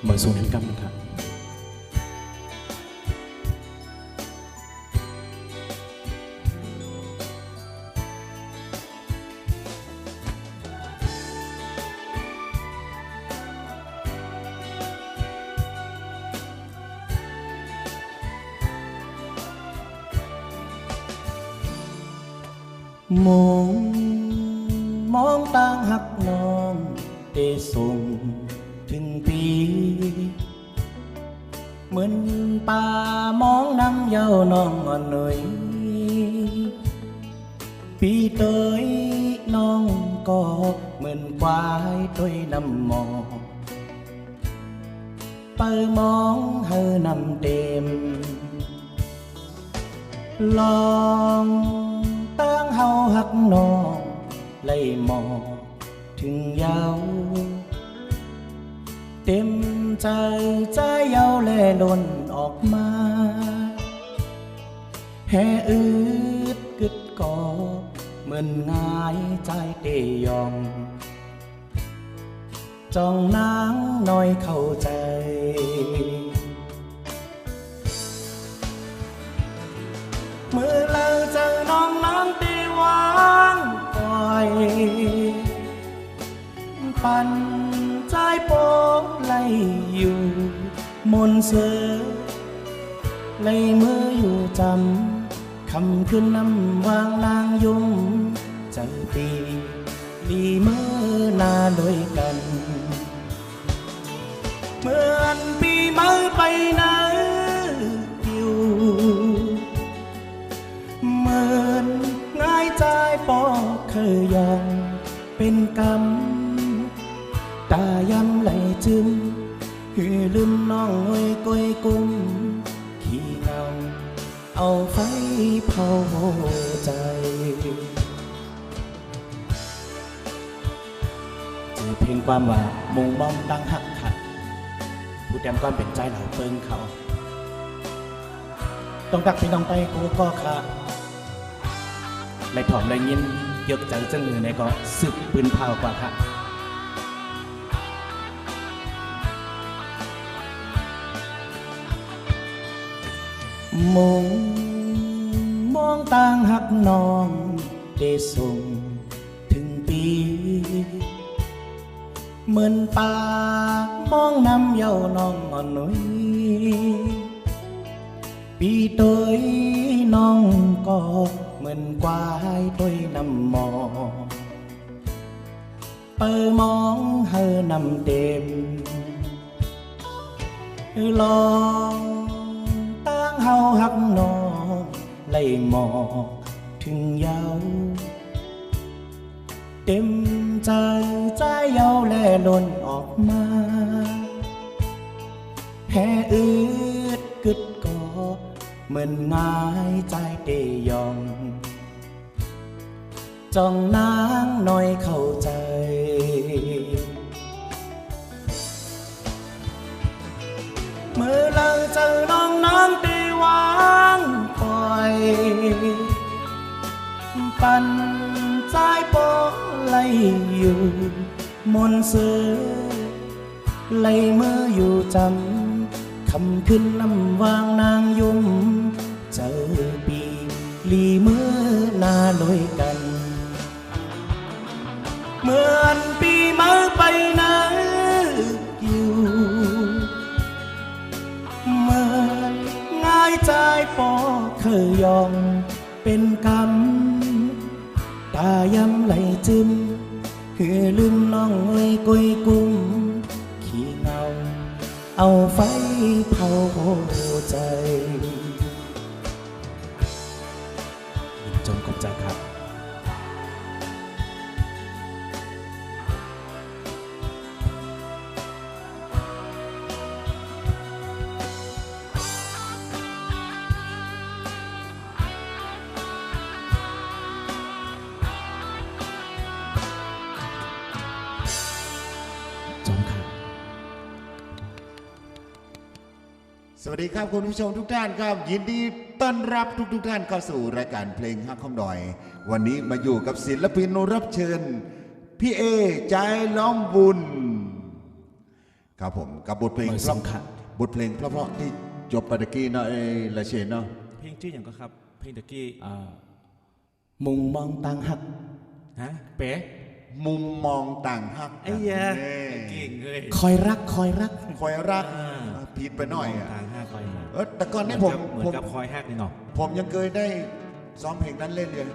เบอร์ศูนย์ถึงกำนะครับมองมองต่างหักน้องได้ส่งถึงปีเหมือนป่ามองน้ำเย้าน้องอ่อนหน่อยปีเตยน้องก็เหมือนควายต้วยน้ำหมอกเปิมองเฮอนำเต็มลองตั้งเฮาหักน้องไล่หมอกถึงเยาเต็มใจใจเยาแลล้นออกมาแห่อืดกึดก่อเหมือนง่ายใจเตยองจ้องนางน้อยเข้าใจเมื่อเราเจอน้องน้ำตีวางปล่อยปั่นใจโป๊ไล่อยู่มนเสือไล่มืออยู่จำคำคืนน้ำวางนางยุ่มใจตีลีมือนาด้วยกันเหมือนปีมือไปนะอยู่เหมือนง่ายใจปอเคยยองเป็นกรรมตายำไหลจึมคือลืมน้องงวยกวยกุ้มขี้เงาเอาไฟเผาใจจือเพลงความว่ามุงมองตั้งหักขัดผู้แต้มก้อนเป็นใจเหล่าเปิงเขาต้องดักพี่น้องไปกูก็ขาเลยถอมเลยยินเยกใจจังเลยในก็สึกปืนเผากว่าค่ะมองมองต่างหักน้องได้ส่งถึงปีเหมือนป่ามองน้ำเย้าน้องอ่อนหนุ่ยปีเตยน้องก็เหมือนควายต้วยน้ำหมอกเปิมองเฮอนำเต็มลองตั้งเฮาหักน้องไล่หมอกถึงเยาเต็มใจใจเยาแลล้นออกมาแห่อืดกึดก่อเหมือนง่ายใจเตยองจ้องนางน้อยเข้าใจเมื่อเราเจอน้องน้ำตีวางปล่อยปั่นใจโป๊ไล่อยู่มนเสือไล่มืออยู่จำคำขึ้นน้ำวางนางยุ่มเจอปีลีมือนาลอยกันเหมือนปีมือไปนะอยู่เหมือนง่ายใจปอเคยยอมเป็นกรรมตายำไหลจึมคือลืมน้องงวยกวยกุ้มขี้เงาเอาไฟเผาใจจงขอบใจครับจงครับ สวัสดีครับคุณผู้ชมทุกท่านครับยินดีต้อนรับทุกท่านเข้าสู่รายการเพลงฮักคำดอยวันนี้มาอยู่กับศิลปินรับเชิญพี่เอใจล้อมบุญ ครับผมกับบทเพลง เบอร์ เพราะ สำคัญ บทเพลงเพราะๆที่จบไปตะกี้เนาะละเชนเนาะ เพลงชื่ออย่างก็ครับ เพลงตะกี้ มุงมองต่างหัก ฮะเป๊ะ มุมมองต่างหัก ไอ้ยา เน่ เก่งเลย คอยรักคอยรัก คอยรักผิดไปหน่อยอ่ะ ทางห้าคอยหัก แต่ก่อนนี่ เห ผ มื ม อน ผม กับคอยหักนี่เนาะ ผมยังเคยได้ซ้อมเพลงนั้นเล่นเลย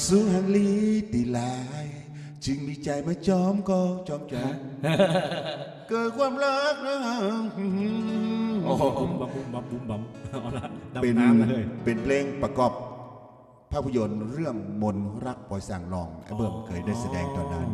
สุหังลีตีลาย จึงมีใจมาจอมก็จอมใจเกิดความรักนะ โอ้โหบุ้มบัมบุ้มบัมบุ้มบัมเอาละ เป็น ดำน้ำมาเลย เป็นเพลงประกอบภาพยนตร์เรื่องมนต์รักปล่อยสั่งลองไอ้เบิ่มเคยได้แสดงตอนนั้น